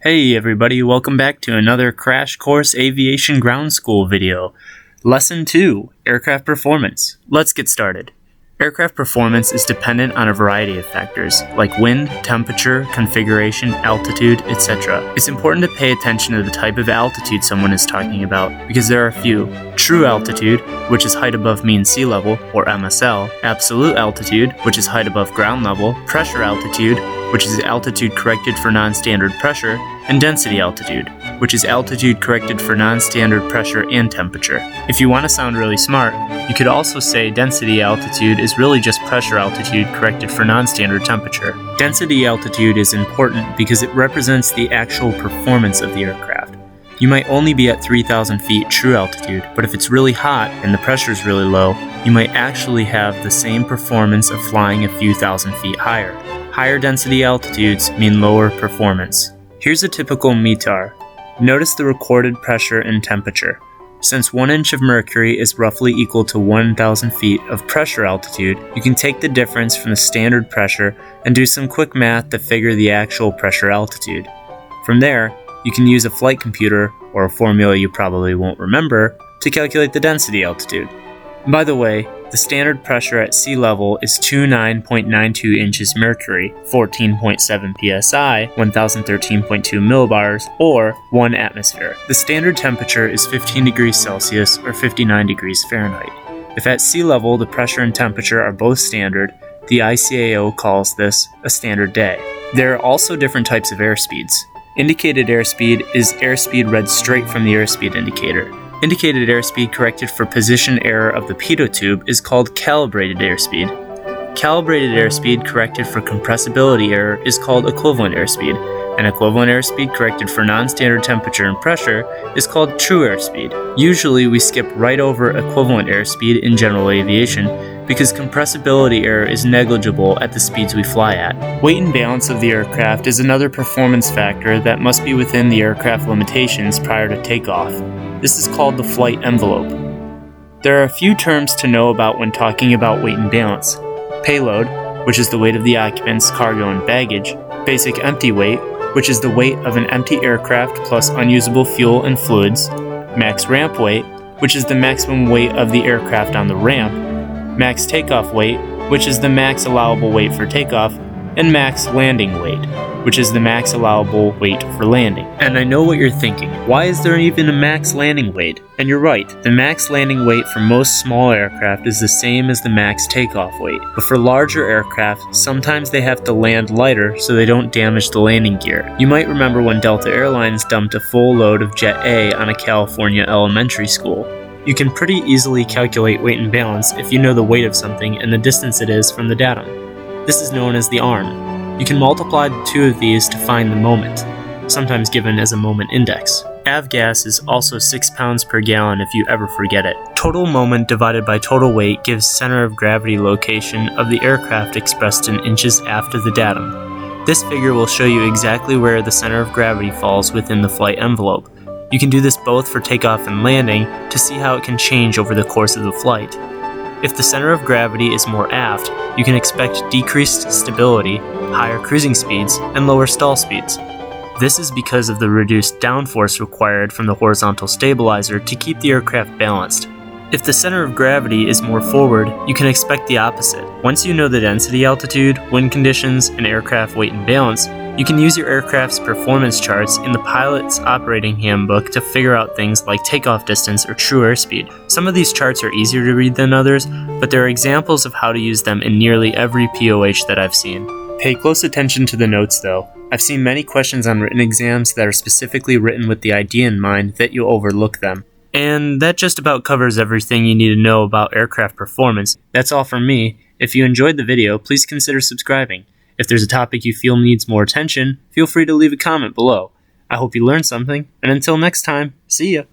Hey everybody, welcome back to another Crash Course Aviation Ground School video. Lesson 2, Aircraft Performance. Let's get started. Aircraft performance is dependent on a variety of factors, like wind, temperature, configuration, altitude, etc. It's important to pay attention to the type of altitude someone is talking about, because there are a few. True altitude, which is height above mean sea level, or MSL, absolute altitude, which is height above ground level, pressure altitude, which is altitude corrected for non-standard pressure, and density altitude, which is altitude corrected for non-standard pressure and temperature. If you want to sound really smart, you could also say density altitude is really just pressure altitude corrected for non-standard temperature. Density altitude is important because it represents the actual performance of the aircraft. You might only be at 3,000 feet true altitude, but if it's really hot and the pressure is really low, you might actually have the same performance of flying a few thousand feet higher. Higher density altitudes mean lower performance. Here's a typical METAR. Notice the recorded pressure and temperature. Since 1 inch of mercury is roughly equal to 1,000 feet of pressure altitude, you can take the difference from the standard pressure and do some quick math to figure the actual pressure altitude. From there, you can use a flight computer, or a formula you probably won't remember, to calculate the density altitude. By the way, the standard pressure at sea level is 29.92 inches mercury, 14.7 psi, 1013.2 millibars, or 1 atmosphere. The standard temperature is 15 degrees Celsius or 59 degrees Fahrenheit. If at sea level the pressure and temperature are both standard, the ICAO calls this a standard day. There are also different types of airspeeds. Indicated airspeed is airspeed read straight from the airspeed indicator. Indicated airspeed corrected for position error of the pitot tube is called calibrated airspeed. Calibrated airspeed corrected for compressibility error is called equivalent airspeed, and equivalent airspeed corrected for non-standard temperature and pressure is called true airspeed. Usually we skip right over equivalent airspeed in general aviation because compressibility error is negligible at the speeds we fly at. Weight and balance of the aircraft is another performance factor that must be within the aircraft limitations prior to takeoff. This is called the flight envelope. There are a few terms to know about when talking about weight and balance. Payload, which is the weight of the occupants, cargo, and baggage. Basic empty weight, which is the weight of an empty aircraft plus unusable fuel and fluids. Max ramp weight, which is the maximum weight of the aircraft on the ramp. Max takeoff weight, which is the max allowable weight for takeoff. And max landing weight, which is the max allowable weight for landing. And I know what you're thinking, why is there even a max landing weight? And you're right, the max landing weight for most small aircraft is the same as the max takeoff weight. But for larger aircraft, sometimes they have to land lighter so they don't damage the landing gear. You might remember when Delta Airlines dumped a full load of Jet A on a California elementary school. You can pretty easily calculate weight and balance if you know the weight of something and the distance it is from the datum. This is known as the arm. You can multiply the two of these to find the moment, sometimes given as a moment index. Avgas is also 6 pounds per gallon if you ever forget it. Total moment divided by total weight gives center of gravity location of the aircraft expressed in inches after the datum. This figure will show you exactly where the center of gravity falls within the flight envelope. You can do this both for takeoff and landing to see how it can change over the course of the flight. If the center of gravity is more aft, you can expect decreased stability, higher cruising speeds, and lower stall speeds. This is because of the reduced downforce required from the horizontal stabilizer to keep the aircraft balanced. If the center of gravity is more forward, you can expect the opposite. Once you know the density altitude, wind conditions, and aircraft weight and balance, you can use your aircraft's performance charts in the pilot's operating handbook to figure out things like takeoff distance or true airspeed. Some of these charts are easier to read than others, but there are examples of how to use them in nearly every POH that I've seen. Pay close attention to the notes though. I've seen many questions on written exams that are specifically written with the idea in mind that you'll overlook them. And that just about covers everything you need to know about aircraft performance. That's all from me. If you enjoyed the video, please consider subscribing. If there's a topic you feel needs more attention, feel free to leave a comment below. I hope you learned something, and until next time, see ya!